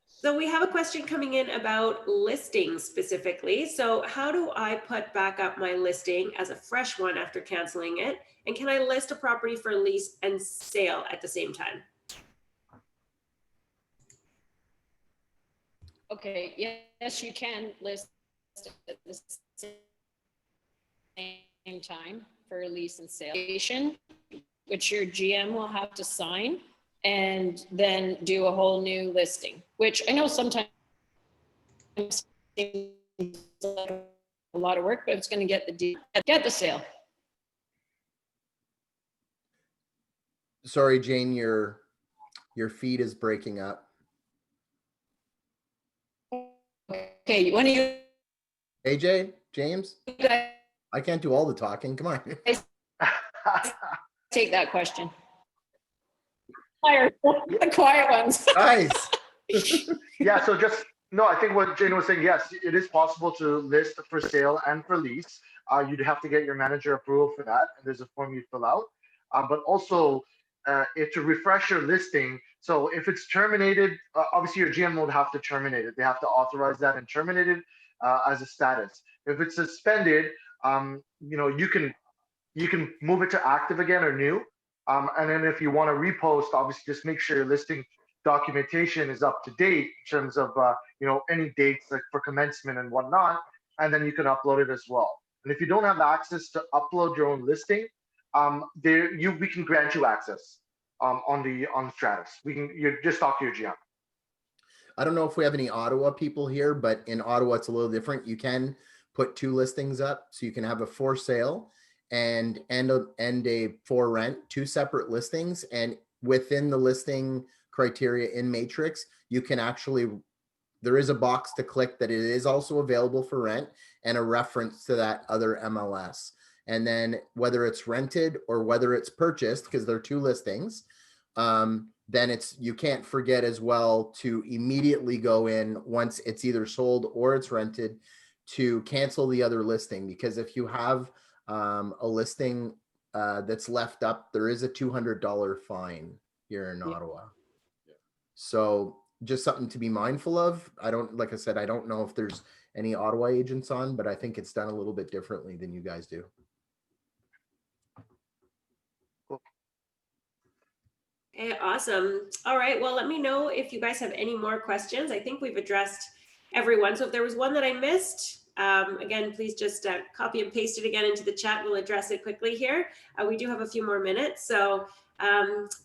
S1: So we have a question coming in about listings specifically. So how do I put back up my listing as a fresh one after canceling it? And can I list a property for lease and sale at the same time?
S4: Okay, yes, you can list at the same time for lease and sale, which your GM will have to sign and then do a whole new listing, which I know sometimes seems like a lot of work, but it's going to get the deal, get the sale.
S5: Sorry, Jane, your feed is breaking up.
S4: Okay, when you
S5: AJ, James,
S4: guys
S5: I can't do all the talking. Come on.
S4: take that question? The quiet ones.
S5: Guys.
S3: Yeah, so just, no, I think what Jane was saying, yes, it is possible to list for sale and for lease. You'd have to get your manager approval for that, and there's a form you fill out. But also, to refresh your listing, so if it's terminated, obviously your GM would have to terminate it. They have to authorize that and terminate it as a status. If it's suspended, you can move it to active again or new. And then if you want to repost, obviously just make sure your listing documentation is up to date in terms of any dates like for commencement and whatnot, and then you can upload it as well. And if you don't have access to upload your own listing, we can grant you access on the Stratus. You just talk to your GM.
S5: I don't know if we have any Ottawa people here, but in Ottawa it's a little different. You can put 2 listings up, so you can have a for sale and a for rent, 2 separate listings, and within the listing criteria in Matrix, you can actually, there is a box to click that it is also available for rent and a reference to that other MLS. And then whether it's rented or whether it's purchased, because they're 2 listings, then you can't forget as well to immediately go in once it's either sold or it's rented to cancel the other listing. Because if you have a listing that's left up, there is a $200 fine here in Ottawa. So just something to be mindful of. Like I said, I don't know if there's any Ottawa agents on, but I think it's done a little bit differently than you guys do.
S1: Okay, awesome. All right, well, let me know if you guys have any more questions. I think we've addressed everyone. So if there was one that I missed, again, please just copy and paste it again into the chat. We'll address it quickly here. We do have a few more minutes. So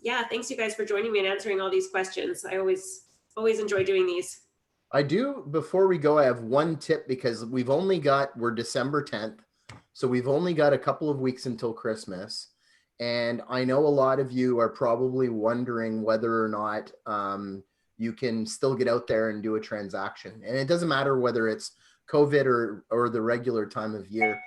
S1: yeah, thanks you guys for joining me and answering all these questions. I always enjoy doing these.
S5: I do, before we go, I have one tip, because we're December 10th. So we've only got a couple of weeks until Christmas. And I know a lot of you are probably wondering whether or not you can still get out there and do a transaction. And it doesn't matter whether it's COVID or the regular time of year.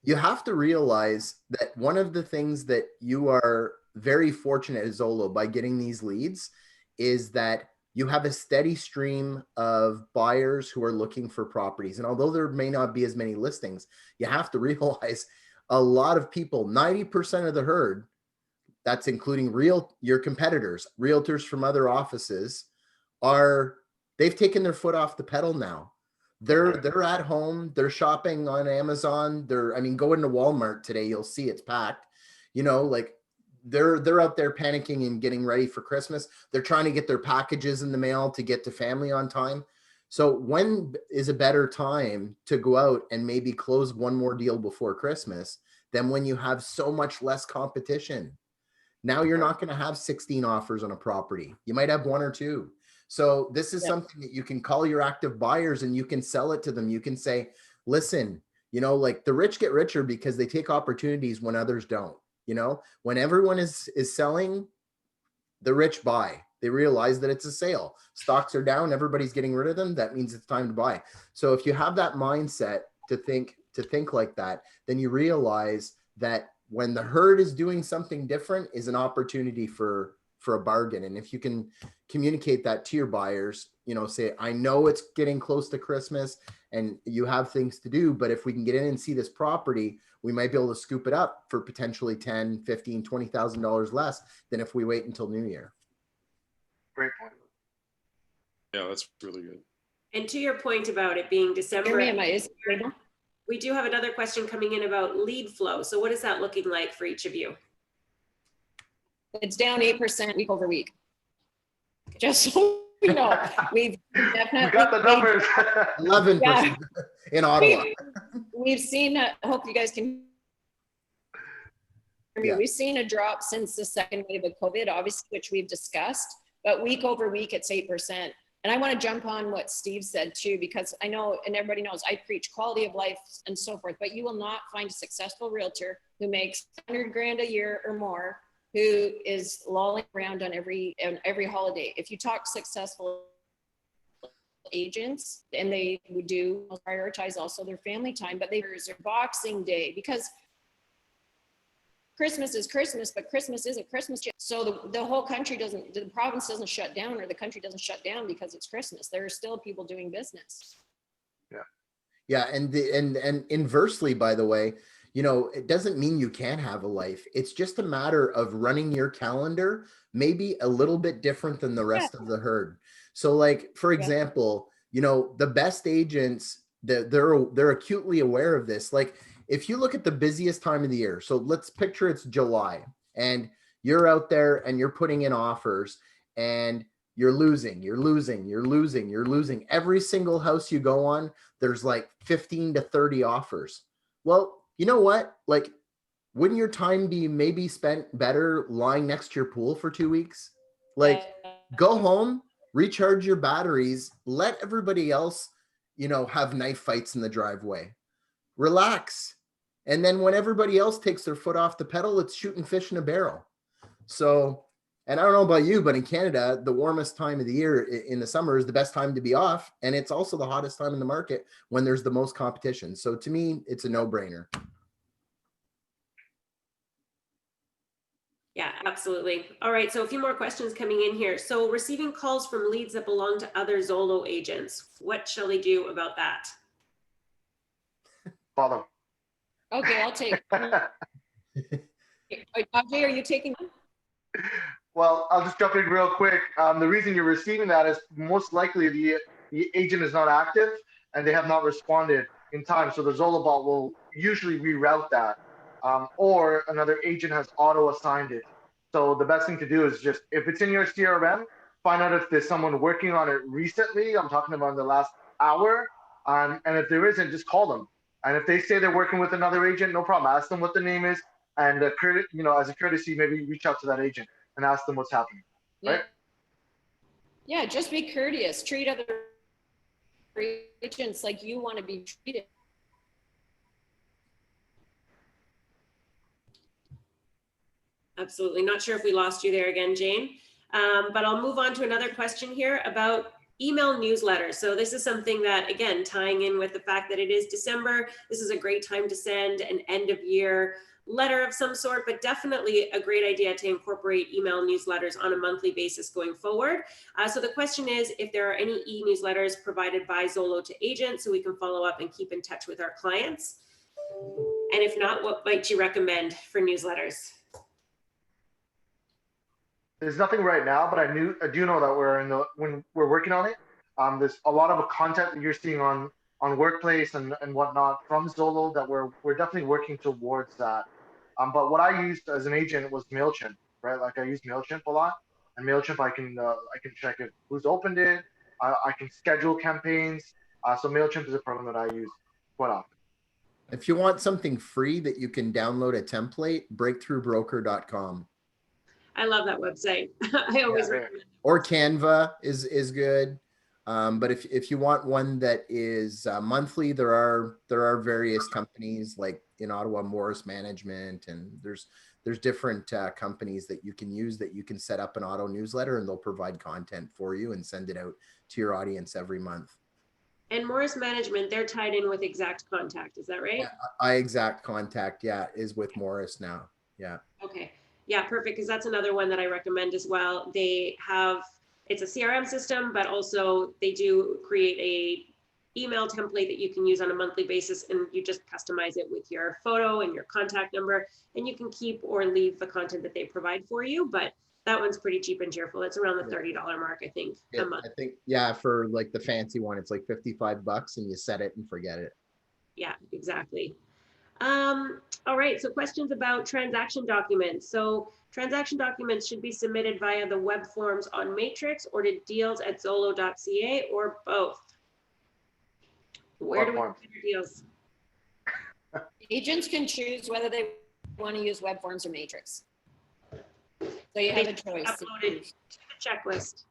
S5: You have to realize that one of the things that you are very fortunate at Zolo by getting these leads is that you have a steady stream of buyers who are looking for properties. And although there may not be as many listings, you have to realize a lot of people, 90% of the herd, that's including your competitors, realtors from other offices, they've taken their foot off the pedal now. They're at home, they're shopping on Amazon. Go into Walmart today, you'll see it's packed. They're out there panicking and getting ready for Christmas. They're trying to get their packages in the mail to get to family on time. So when is a better time to go out and maybe close one more deal before Christmas than when you have so much less competition? Now you're not going to have 16 offers on a property. You might have 1 or 2. So this is something that you can call your active buyers and you can sell it to them. You can say, listen, the rich get richer because they take opportunities when others don't. When everyone is selling, the rich buy. They realize that it's a sale. Stocks are down, everybody's getting rid of them. That means it's time to buy. So if you have that mindset to think like that, then you realize that when the herd is doing something different is an opportunity for a bargain. And if you can communicate that to your buyers, say, I know it's getting close to Christmas and you have things to do, but if we can get in and see this property, we might be able to scoop it up for potentially $10, $15, $20,000 less than if we wait until New Year.
S3: Great point.
S2: Yeah, that's really good.
S1: And to your point about it being December, we do have another question coming in about lead flow. So what is that looking like for each of you?
S4: It's down 8% week over week. Just so you know, we've definitely
S3: We got the numbers.
S5: 11% in Ottawa.
S4: We've seen, I hope you guys can hear me.
S5: Yeah.
S4: We've seen a drop since the second wave of COVID, obviously, which we've discussed, but week over week, it's 8%. And I want to jump on what Steve said too, because I know, and everybody knows, I preach quality of life and so forth, but you will not find a successful realtor who makes 100 grand a year or more, who is lolling around on every holiday. If you talk successful agents, and they would do prioritize also their family time, but there's their Boxing Day, because Christmas is Christmas, but Christmas isn't Christmas yet. So the whole country doesn't, the province doesn't shut down, or the country doesn't shut down because it's Christmas. There are still people doing business.
S5: Yeah, and inversely, by the way, you know, it doesn't mean you can't have a life. It's just a matter of running your calendar maybe a little bit different than the rest of the herd. So like, for example, you know, the best agents, they're acutely aware of this. Like if you look at the busiest time of the year, so let's picture it's July and you're out there and you're putting in offers and you're losing. Every single house you go on, there's like 15 to 30 offers. Well, you know what? Like, wouldn't your time be maybe spent better lying next to your pool for 2 weeks? Like, go home, recharge your batteries, let everybody else, you know, have knife fights in the driveway. Relax. And then when everybody else takes their foot off the pedal, it's shooting fish in a barrel. So, and I don't know about you, but in Canada, the warmest time of the year in the summer is the best time to be off. And it's also the hottest time in the market when there's the most competition. So to me, it's a no-brainer.
S1: Yeah, absolutely. All right, so a few more questions coming in here. So receiving calls from leads that belong to other Zolo agents, what shall they do about that?
S3: Follow.
S4: Okay, I'll take. Ajay, are you taking?
S3: Well, I'll just jump in real quick. The reason you're receiving that is most likely the agent is not active and they have not responded in time. So the Zolo bot will usually reroute that, or another agent has auto assigned it. So the best thing to do is just, if it's in your CRM, find out if there's someone working on it recently. I'm talking about in the last hour. And if there isn't, just call them. And if they say they're working with another agent, no problem. Ask them what the name is, and you know, as a courtesy, maybe reach out to that agent and ask them what's happening. Right?
S4: Yeah, just be courteous. Treat other agents like you want to be treated.
S1: Absolutely. Not sure if we lost you there again, Jane, but I'll move on to another question here about email newsletters. So this is something that, again, tying in with the fact that it is December, this is a great time to send an end of year letter of some sort, but definitely a great idea to incorporate email newsletters on a monthly basis going forward. So the question is if there are any e-newsletters provided by Zolo to agents so we can follow up and keep in touch with our clients. And if not, what might you recommend for newsletters?
S3: There's nothing right now, but I do know that when we're working on it. There's a lot of content that you're seeing on Workplace and whatnot from Zolo that we're definitely working towards that. But what I used as an agent was MailChimp, right? Like I use MailChimp a lot, and MailChimp I can check if who's opened it. I can schedule campaigns. So MailChimp is a program that I use quite often.
S5: If you want something free that you can download a template, breakthroughbroker.com.
S1: I love that website. I always recommend it.
S5: Or Canva is good. But if you want one that is monthly, there are various companies like in Ottawa, Morris Management, and there's different companies that you can use that you can set up an auto newsletter and they'll provide content for you and send it out to your audience every month.
S1: And Morris Management, they're tied in with Exact Contact, is that right?
S5: Yeah, Exact Contact, yeah, is with Morris now. Yeah.
S1: Okay. Yeah, perfect. Because that's another one that I recommend as well. They have, it's a CRM system, but also they do create a email template that you can use on a monthly basis, and you just customize it with your photo and your contact number, and you can keep or leave the content that they provide for you. But that one's pretty cheap and cheerful. It's around the $30 mark, I think, a month.
S5: I think, yeah, for like the fancy one, it's like $55 and you set it and forget it.
S1: Yeah, exactly. All right, so questions about transaction documents. So transaction documents should be submitted via the web forms on Matrix or to deals@zolo.ca, or both. Where do we
S3: Web
S1: put your deals?
S4: Agents can choose whether they want to use web forms or Matrix. So you have a choice.
S1: Uploaded to the checklist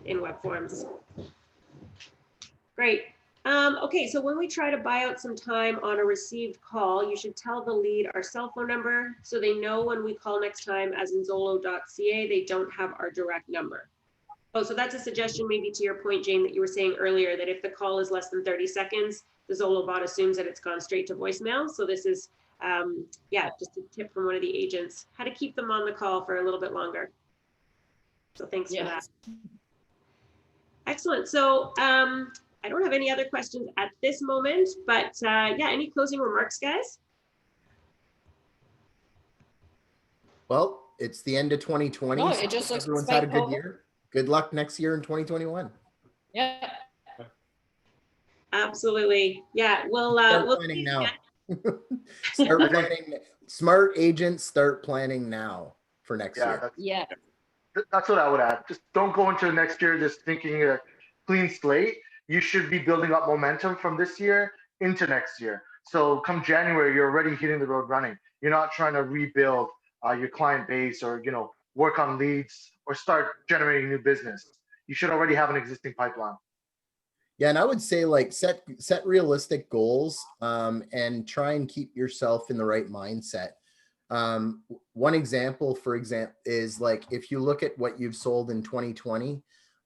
S1: in web forms. Great. Okay, so when we try to buy out some time on a received call, you should tell the lead our cell phone number so they know when we call next time, as in Zolo.ca, they don't have our direct number. Oh, so that's a suggestion maybe to your point, Jane, that you were saying earlier, that if the call is less than 30 seconds, the Zolo bot assumes that it's gone straight to voicemail. So this is, yeah, just a tip from one of the agents, how to keep them on the call for a little bit longer. So thanks for that. Excellent. So I don't have any other questions at this moment, but yeah, any closing remarks, guys?
S5: Well, it's the end of 2020.
S4: No, it just looks
S5: Everyone's had a good
S4: spiteful.
S5: year. Good luck next year in 2021.
S4: Yeah.
S1: Absolutely. Yeah, we'll
S5: Start planning now. Start planning. Smart agents start planning now for next year.
S4: Yeah.
S3: That's what I would add. Just don't go into next year just thinking a clean slate. You should be building up momentum from this year into next year. So come January, you're already hitting the road running. You're not trying to rebuild your client base or work on leads or start generating new business. You should already have an existing pipeline.
S5: Yeah, and I would say like set realistic goals and try and keep yourself in the right mindset. One example, for example, is like if you look at what you've sold in 2020,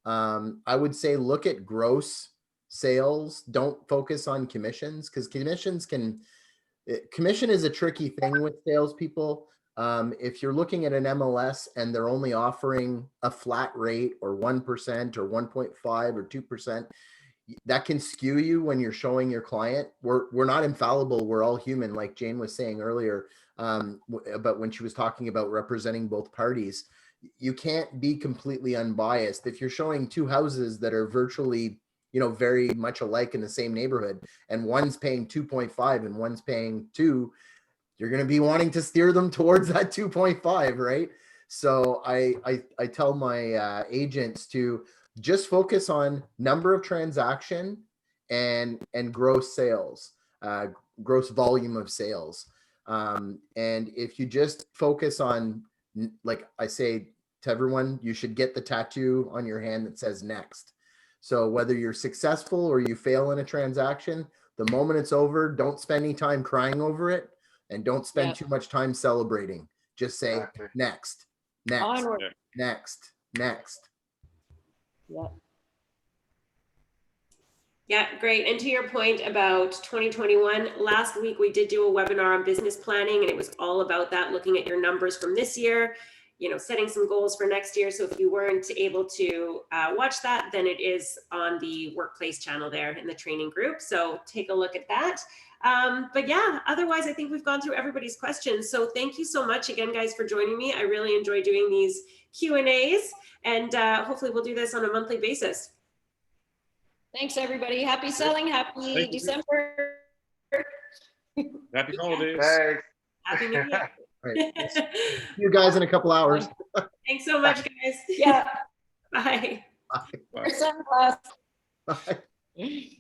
S5: I would say look at gross sales. Don't focus on commissions, because commission is a tricky thing with salespeople. If you're looking at an MLS and they're only offering a flat rate or 1% or 1.5 or 2%, that can skew you when you're showing your client. We're not infallible. We're all human, like Jane was saying earlier, but when she was talking about representing both parties, you can't be completely unbiased. If you're showing two houses that are virtually, very much alike in the same neighborhood, and one's paying 2.5 and one's paying 2, you're going to be wanting to steer them towards that 2.5, right? So I tell my agents to just focus on number of transaction and gross sales, gross volume of sales. And if you just focus on, like I say to everyone, you should get the tattoo on your hand that says next. So whether you're successful or you fail in a transaction, the moment it's over, don't spend any time crying over it, and don't spend too much time celebrating. Just say next, next,
S4: Onward.
S5: next, next.
S4: Yeah.
S1: Yeah, great. And to your point about 2021, last week we did do a webinar on business planning, and it was all about that, looking at your numbers from this year, setting some goals for next year. So if you weren't able to watch that, then it is on the workplace channel there in the training group. So take a look at that. But yeah, otherwise, I think we've gone through everybody's questions. So thank you so much again, guys, for joining me. I really enjoy doing these Q&As, and hopefully we'll do this on a monthly basis.
S4: Thanks, everybody. Happy selling. Happy December.
S2: Happy holidays.
S3: Thanks.
S1: Happy New Year.
S5: Right. See you guys in a couple hours.
S1: Thanks so much, guys.
S4: Yeah.
S1: Bye.
S5: Bye.
S4: Wear sunglasses.
S5: Bye.